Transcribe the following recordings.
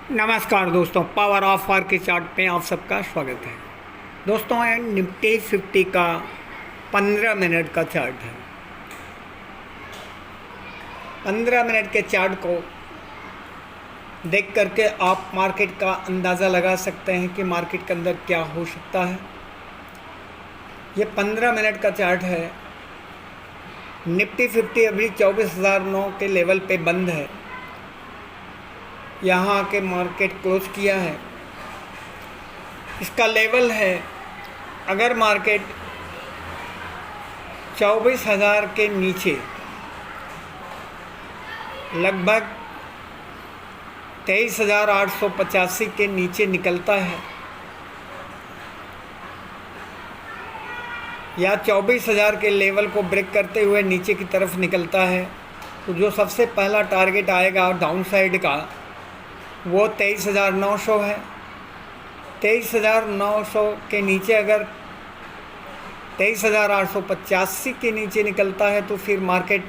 नमस्कार दोस्तों, power of war के चार्ट पे आप सबका स्वागत है। दोस्तों, ये निफ्टी 50 का 15 मिनट का चार्ट है। 15 मिनट के चार्ट को देख करके आप मार्केट का अंदाज़ा लगा सकते हैं कि मार्केट के अंदर क्या हो सकता है। ये 15 मिनट का चार्ट है। निफ्टी 50 अभी 24,009 के लेवल पे बंद है। यहाँ के मार्केट क्लोज किया है। इसका लेवल है, अगर मार्केट 24,000 के नीचे लगभग 23,885 के नीचे निकलता है या 24,000 के लेवल को ब्रेक करते हुए नीचे की तरफ निकलता है, तो जो सबसे पहला टारगेट आएगा डाउन साइड का वो 23,900 है। 23,900 के नीचे अगर 23,885 के नीचे निकलता है तो फिर मार्केट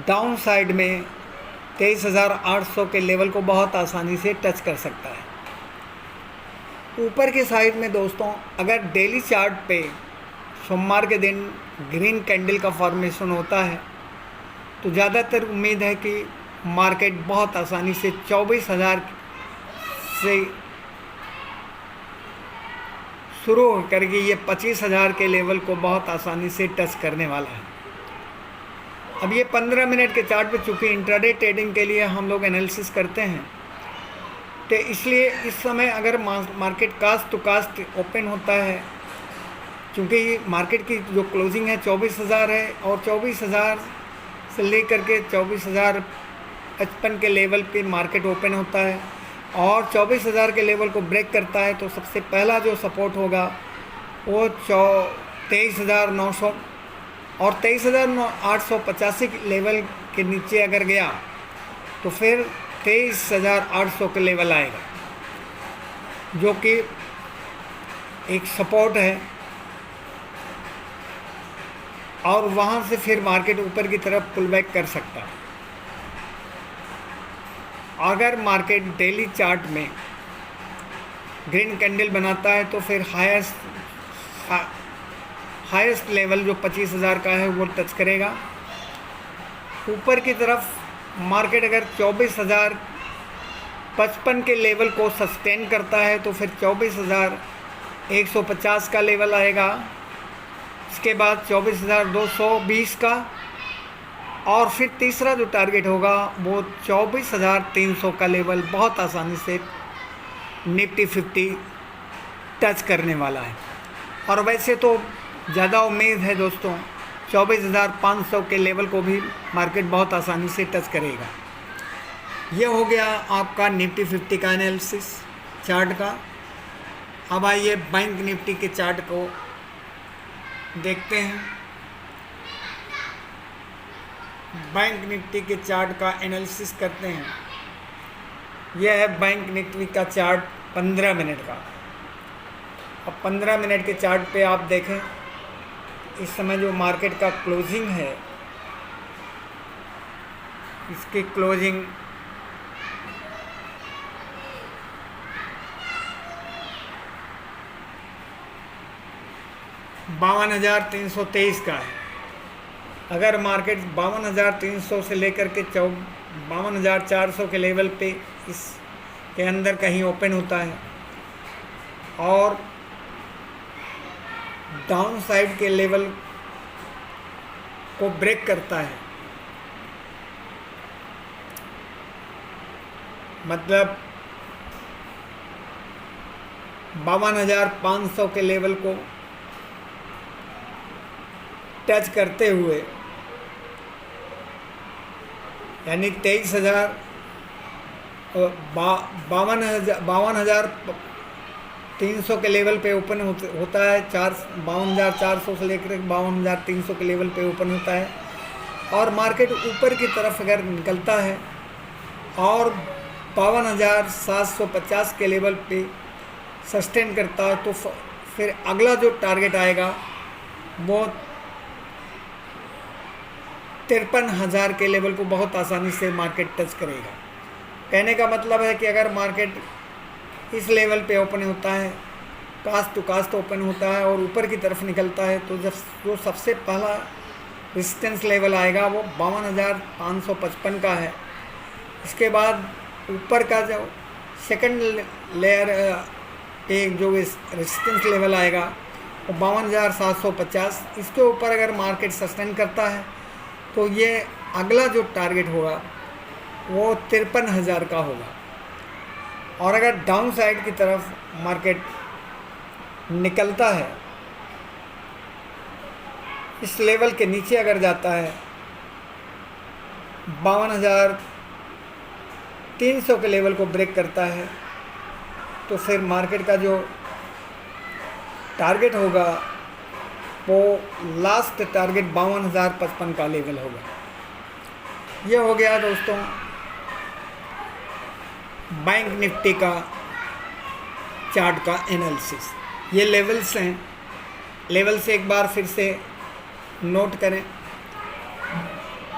डाउन साइड में 23,800 के लेवल को बहुत आसानी से टच कर सकता है। ऊपर के साइड में दोस्तों, अगर डेली चार्ट पे सोमवार के दिन ग्रीन कैंडल का फॉर्मेशन होता है तो ज़्यादातर उम्मीद है कि मार्केट बहुत आसानी से 24,000 से शुरू होकर के ये 25,000 के लेवल को बहुत आसानी से टच करने वाला है। अब ये 15 मिनट के चार्ट पे चूँकि इंट्राडे ट्रेडिंग के लिए हम लोग एनालिसिस करते हैं, तो इसलिए इस समय अगर market cost to cost open होता है, चूँकि मार्केट की जो क्लोजिंग है 24,000 है और 24,000 से लेकर के 24,055 के लेवल पे मार्केट ओपन होता है और 24,000 के लेवल को ब्रेक करता है, तो सबसे पहला जो सपोर्ट होगा वो 23,900 और 23,885 लेवल के नीचे अगर गया तो फिर 23,800 के लेवल आएगा, जो कि एक सपोर्ट है और वहाँ से फिर मार्केट ऊपर की तरफ पुल बैक कर सकता है। अगर मार्केट डेली चार्ट में ग्रीन कैंडल बनाता है तो फिर हाईएस्ट लेवल जो 25,000 का है वो टच करेगा। ऊपर की तरफ मार्केट अगर 24,055 के लेवल को सस्टेन करता है तो फिर 24,150 का लेवल आएगा। इसके बाद 24,220 का और फिर तीसरा जो टारगेट होगा वो 24,300 का लेवल बहुत आसानी से निफ्टी 50 टच करने वाला है। और वैसे तो ज़्यादा उम्मीद है दोस्तों 24,500 के लेवल को भी मार्केट बहुत आसानी से टच करेगा। ये हो गया आपका निफ्टी 50 का एनालिसिस चार्ट का। अब आइए बैंक निफ्टी के चार्ट को देखते हैं। बैंक निफ्टी के चार्ट का एनालिसिस करते हैं। यह है बैंक निफ्टी का चार्ट 15 मिनट का। अब 15 मिनट के चार्ट पे आप देखें, इस समय जो मार्केट का क्लोजिंग है, इसकी क्लोजिंग 52,323 का है। अगर मार्केट 52,300 से लेकर के 52,400 के लेवल पे इसके अंदर कहीं ओपन होता है और डाउन साइड के लेवल को ब्रेक करता है, मतलब 52,500 के लेवल को टच करते हुए, यानी 52,300 के लेवल पे ओपन होता है। 52,400 से लेकर 52,300 के लेवल पे ओपन होता है और मार्केट ऊपर की तरफ अगर निकलता है और 52,750 के लेवल पे सस्टेन करता है, तो फिर अगला जो टारगेट आएगा वो 53,000 के लेवल को बहुत आसानी से मार्केट टच करेगा। कहने का मतलब है कि अगर मार्केट इस लेवल पे ओपन होता है, कास्ट टू कास्ट ओपन होता है और ऊपर की तरफ निकलता है, तो जब जो सबसे पहला रेजिस्टेंस लेवल आएगा वो 52,555 का है। इसके बाद ऊपर का जो सेकंड लेयर एक जो रेजिस्टेंस लेवल आएगा वो 52,750। इसके ऊपर अगर मार्केट सस्टेन करता है तो ये अगला जो टारगेट होगा वो 53,000 का होगा। और अगर डाउन साइड की तरफ मार्केट निकलता है, इस लेवल के नीचे अगर जाता है 52,300 के लेवल को ब्रेक करता है, तो फिर मार्केट का जो टारगेट होगा वो लास्ट टारगेट 52,055 का लेवल होगा। ये हो गया दोस्तों बैंक निफ्टी का चार्ट का एनालिसिस। ये लेवल्स हैं, लेवल से एक बार फिर से नोट करें।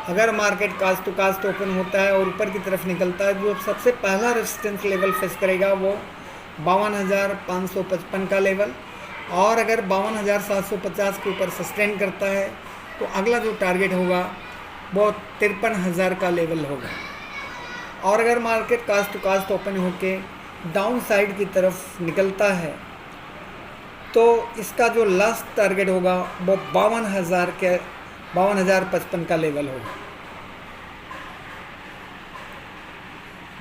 अगर market cost to cost open होता है और ऊपर की तरफ निकलता है, जो सबसे पहला रेजिस्टेंस लेवल फेस करेगा वो 52,555 का लेवल, और अगर 52,750 के ऊपर सस्टेन करता है तो अगला जो टारगेट होगा वो 53,000 का लेवल होगा। और अगर market cost to cost open होके डाउन साइड की तरफ निकलता है तो इसका जो लास्ट टारगेट होगा वो 52,055 का लेवल होगा।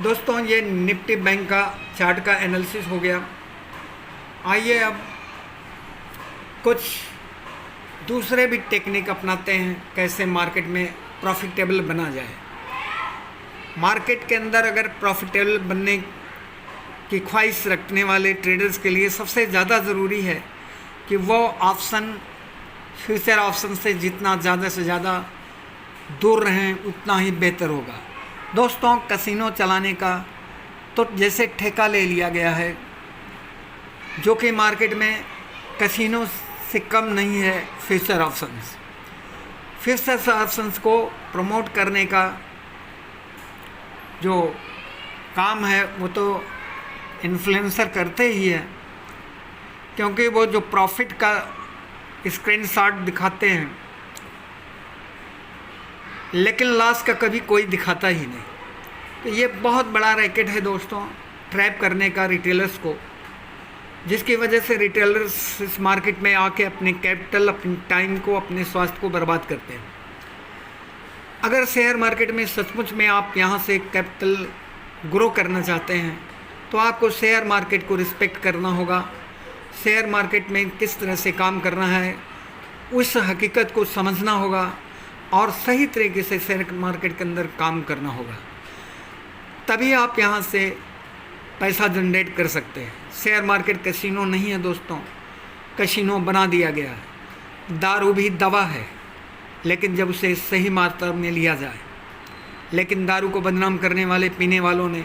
दोस्तों ये निफ्टी बैंक का चार्ट का एनालिसिस हो गया। आइए अब कुछ दूसरे भी टेक्निक अपनाते हैं कैसे मार्केट में प्रॉफिटेबल बना जाए। मार्केट के अंदर अगर प्रॉफिटेबल बनने की ख्वाहिश रखने वाले ट्रेडर्स के लिए सबसे ज़्यादा ज़रूरी है कि वो ऑप्शन फ्यूचर ऑप्शन से जितना ज़्यादा से ज़्यादा दूर रहें उतना ही बेहतर होगा। दोस्तों कैसीनो चलाने का तो जैसे ठेका ले लिया गया है, जो कि मार्केट में कैसीनो से कम नहीं है फ्यूचर ऑप्शंस। फ्यूचर ऑप्शंस को प्रमोट करने का जो काम है वो तो इन्फ्लुएंसर करते ही है, क्योंकि वो जो प्रॉफिट का स्क्रीनशॉट दिखाते हैं लेकिन लॉस का कभी कोई दिखाता ही नहीं। तो ये बहुत बड़ा रैकेट है दोस्तों, ट्रैप करने का रिटेलर्स को, जिसकी वजह से रिटेलर्स इस मार्केट में आके अपने कैपिटल, अपने टाइम को, अपने स्वास्थ्य को बर्बाद करते हैं। अगर शेयर मार्केट में सचमुच में आप यहाँ से कैपिटल ग्रो करना चाहते हैं तो आपको शेयर मार्केट को रिस्पेक्ट करना होगा। शेयर मार्केट में किस तरह से काम करना है उस हकीकत को समझना होगा और सही तरीके से शेयर मार्केट के अंदर काम करना होगा, तभी आप यहाँ से पैसा जनरेट कर सकते हैं। शेयर मार्केट कैसीनो नहीं है दोस्तों, कैसीनो बना दिया गया है। दारू भी दवा है, लेकिन जब उसे सही मात्रा में लिया जाए। लेकिन दारू को बदनाम करने वाले पीने वालों ने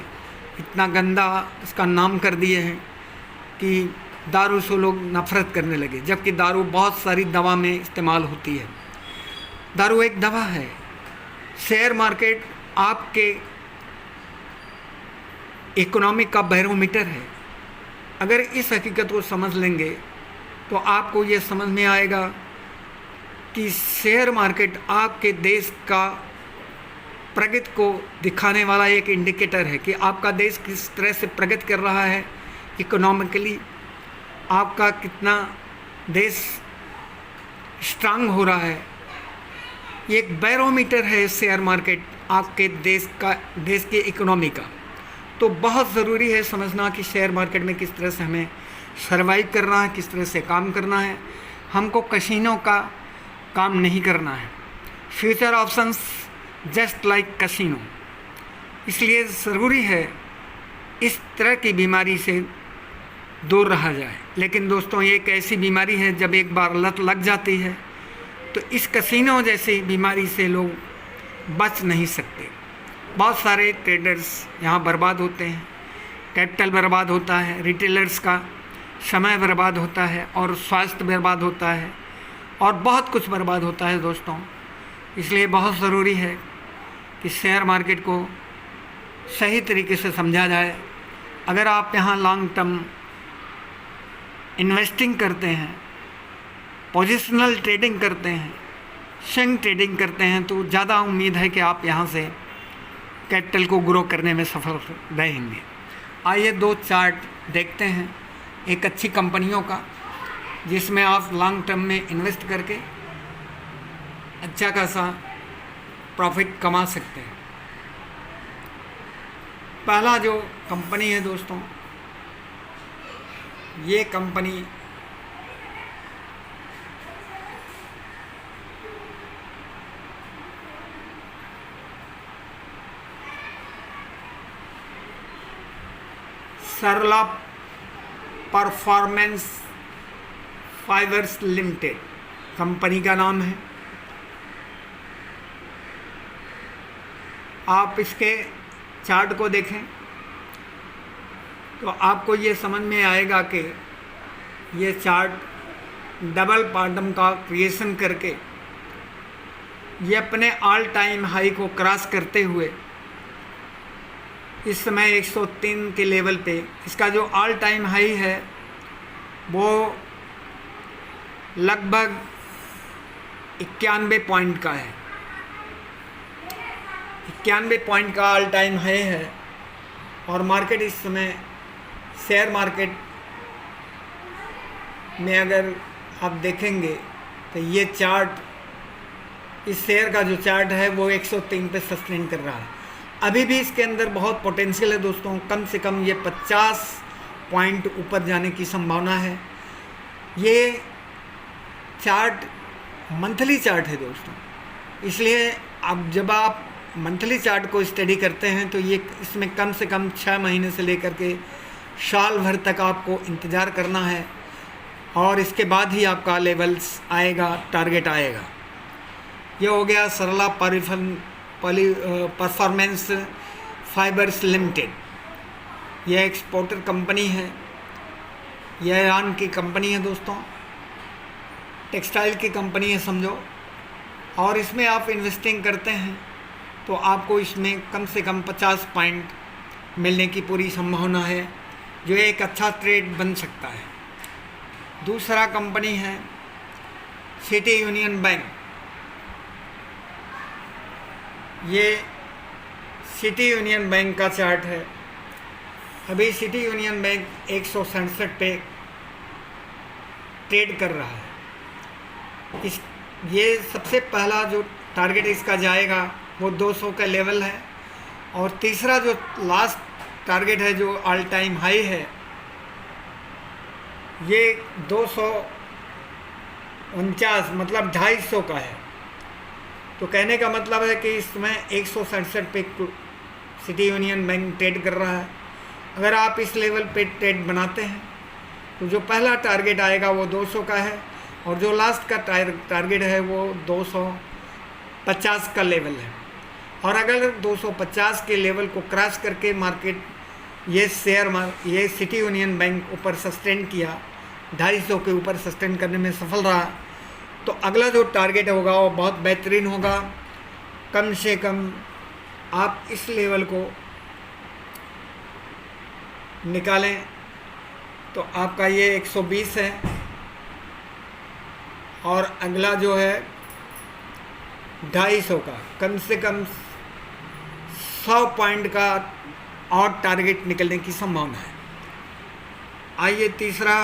इतना गंदा इसका नाम कर दिए हैं कि दारू से लोग नफरत करने लगे, जबकि दारू बहुत सारी दवा में इस्तेमाल होती है। दारू एक दवा है। शेयर मार्केट आपके इकोनॉमी का बैरोमीटर है। अगर इस हकीकत को समझ लेंगे तो आपको ये समझ में आएगा कि शेयर मार्केट आपके देश का प्रगति को दिखाने वाला एक इंडिकेटर है कि आपका देश किस तरह से प्रगति कर रहा है इकोनॉमिकली, आपका कितना देश स्ट्रांग हो रहा है। ये एक बैरोमीटर है शेयर मार्केट आपके देश की इकोनॉमी का। तो बहुत ज़रूरी है समझना कि शेयर मार्केट में किस तरह से हमें सर्वाइव करना है, किस तरह से काम करना है। हमको कैसीनो का काम नहीं करना है। Future options just like casino. इसलिए ज़रूरी है इस तरह की बीमारी से दूर रहा जाए। लेकिन दोस्तों ये एक ऐसी बीमारी है, जब एक बार लत लग जाती है तो इस कैसीनो जैसी बीमारी से लोग बच नहीं सकते। बहुत सारे ट्रेडर्स यहाँ बर्बाद होते हैं, कैपिटल बर्बाद होता है, रिटेलर्स का समय बर्बाद होता है और स्वास्थ्य बर्बाद होता है और बहुत कुछ बर्बाद होता है दोस्तों। इसलिए बहुत ज़रूरी है कि शेयर मार्केट को सही तरीके से समझा जाए। अगर आप यहाँ लॉन्ग टर्म इन्वेस्टिंग करते हैं, पोजिशनल ट्रेडिंग करते हैं, स्विंग ट्रेडिंग करते हैं, तो ज़्यादा उम्मीद है कि आप यहाँ से कैपिटल को ग्रो करने में सफल रहेंगे। आइए दो चार्ट देखते हैं एक अच्छी कंपनियों का, जिसमें आप लॉन्ग टर्म में इन्वेस्ट करके अच्छा खासा प्रॉफिट कमा सकते हैं। पहला जो कंपनी है दोस्तों, ये कंपनी सरला परफॉर्मेंस फाइबर्स लिमिटेड कंपनी का नाम है। आप इसके चार्ट को देखें तो आपको ये समझ में आएगा कि ये चार्ट डबल बॉटम का क्रिएशन करके ये अपने ऑल टाइम हाई को क्रॉस करते हुए इस समय 103 के लेवल पे, इसका जो ऑल टाइम हाई है वो लगभग 91 पॉइंट का है। 91 पॉइंट का ऑल टाइम हाई है। और मार्केट इस समय, शेयर मार्केट में अगर आप देखेंगे तो ये चार्ट, इस शेयर का जो चार्ट है वो 103 पे सस्टेन कर रहा है। अभी भी इसके अंदर बहुत पोटेंशियल है दोस्तों, कम से कम ये 50 पॉइंट ऊपर जाने की संभावना है। ये चार्ट मंथली चार्ट है दोस्तों, इसलिए अब जब आप मंथली चार्ट को स्टडी करते हैं तो ये इसमें कम से कम 6 महीने से लेकर के साल भर तक आपको इंतज़ार करना है, और इसके बाद ही आपका लेवल्स आएगा, टारगेट आएगा। ये हो गया सरला परफॉर्मेंस फाइबर्स लिमिटेड। यह एक्सपोर्टर कंपनी है, यह ईरान की कंपनी है दोस्तों, टेक्सटाइल की कंपनी है समझो। और इसमें आप इन्वेस्टिंग करते हैं तो आपको इसमें कम से कम 50 पॉइंट मिलने की पूरी संभावना है, जो एक अच्छा ट्रेड बन सकता है। दूसरा कंपनी है सिटी यूनियन बैंक। ये सिटी यूनियन बैंक का चार्ट है। अभी सिटी यूनियन बैंक 167 पे ट्रेड कर रहा है। ये सबसे पहला जो टारगेट इसका जाएगा वो 200 का लेवल है, और तीसरा जो लास्ट टारगेट है जो ऑल टाइम हाई है ये 249 मतलब 250 का है। तो कहने का मतलब है कि इसमें 167 पे सिटी यूनियन बैंक ट्रेड कर रहा है। अगर आप इस लेवल पे ट्रेड बनाते हैं तो जो पहला टारगेट आएगा वो 200 का है, और जो लास्ट का टारगेट है वो 250 का लेवल है। और अगर 250 के लेवल को क्रॉस करके मार्केट ये सिटी यूनियन बैंक ऊपर सस्टेन किया, 250 के ऊपर सस्टेन करने में सफल रहा, तो अगला जो टारगेट होगा वो बहुत बेहतरीन होगा। कम से कम आप इस लेवल को निकालें तो आपका ये 120 है, और अगला जो है 250 का, कम से कम 100 पॉइंट का और टारगेट निकलने की संभावना है। आइए तीसरा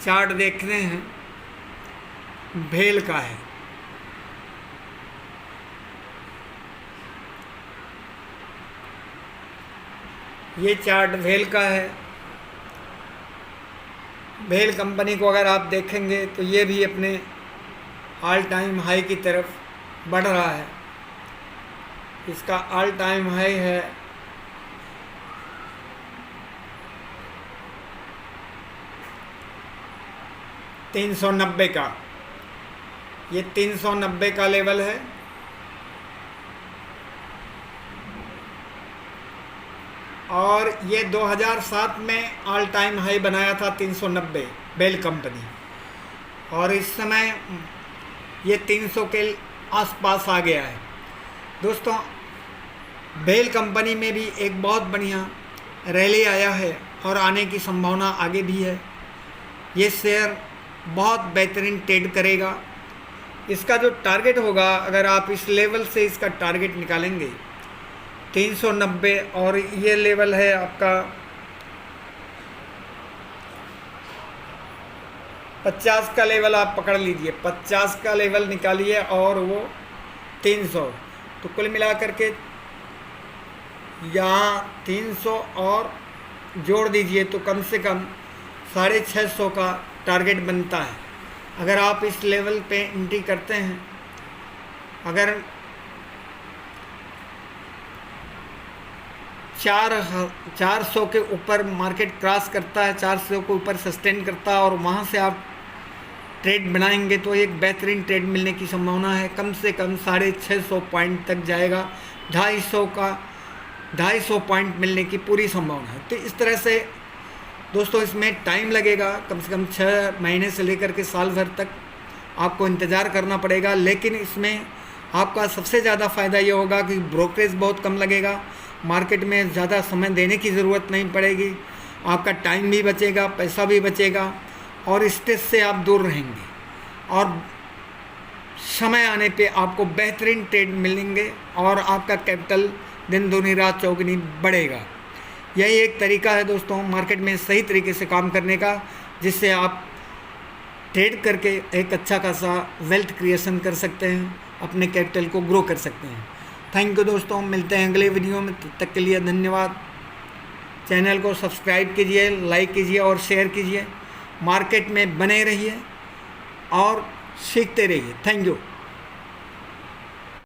चार्ट देख रहे हैं, भेल का है। ये चार्ट भेल का है। भेल कंपनी को अगर आप देखेंगे तो ये भी अपने ऑल टाइम हाई की तरफ बढ़ रहा है। इसका ऑल टाइम हाई है 390 का। ये 390 का लेवल है। और ये 2007 में ऑल टाइम हाई बनाया था 390 बेल कंपनी, और इस समय ये 300 के आसपास आ गया है। दोस्तों बेल कंपनी में भी एक बहुत बढ़िया रैली आया है और आने की संभावना आगे भी है। ये शेयर बहुत बेहतरीन ट्रेड करेगा। इसका जो टारगेट होगा, अगर आप इस लेवल से इसका टारगेट निकालेंगे 390, और ये लेवल है आपका 50 का लेवल आप पकड़ लीजिए, 50 का लेवल निकालिए और वो 300, तो कुल मिला करके यहाँ 300 और जोड़ दीजिए तो कम से कम 650 का टारगेट बनता है। अगर आप इस लेवल पे एंट्री करते हैं, अगर 400 के ऊपर मार्केट क्रॉस करता है, 400 के ऊपर सस्टेन करता है और वहाँ से आप ट्रेड बनाएंगे तो एक बेहतरीन ट्रेड मिलने की संभावना है। कम से कम 650 पॉइंट तक जाएगा, 250 पॉइंट मिलने की पूरी संभावना है। तो इस तरह से दोस्तों इसमें टाइम लगेगा, कम से कम 6 महीने से लेकर के साल भर तक आपको इंतज़ार करना पड़ेगा। लेकिन इसमें आपका सबसे ज़्यादा फ़ायदा ये होगा कि ब्रोकरेज बहुत कम लगेगा, मार्केट में ज़्यादा समय देने की ज़रूरत नहीं पड़ेगी, आपका टाइम भी बचेगा, पैसा भी बचेगा और स्ट्रेस से आप दूर रहेंगे और समय आने पे आपको बेहतरीन ट्रेड मिलेंगे और आपका कैपिटल दिन दूनी रात चौगुनी बढ़ेगा। यही एक तरीका है दोस्तों मार्केट में सही तरीके से काम करने का, जिससे आप ट्रेड करके एक अच्छा खासा वेल्थ क्रिएशन कर सकते हैं, अपने कैपिटल को ग्रो कर सकते हैं। थैंक यू दोस्तों, मिलते हैं अगले वीडियो में, तब तक के लिए धन्यवाद। चैनल को सब्सक्राइब कीजिए, लाइक कीजिए और शेयर कीजिए। मार्केट में बने रहिए और सीखते रहिए। Thank you.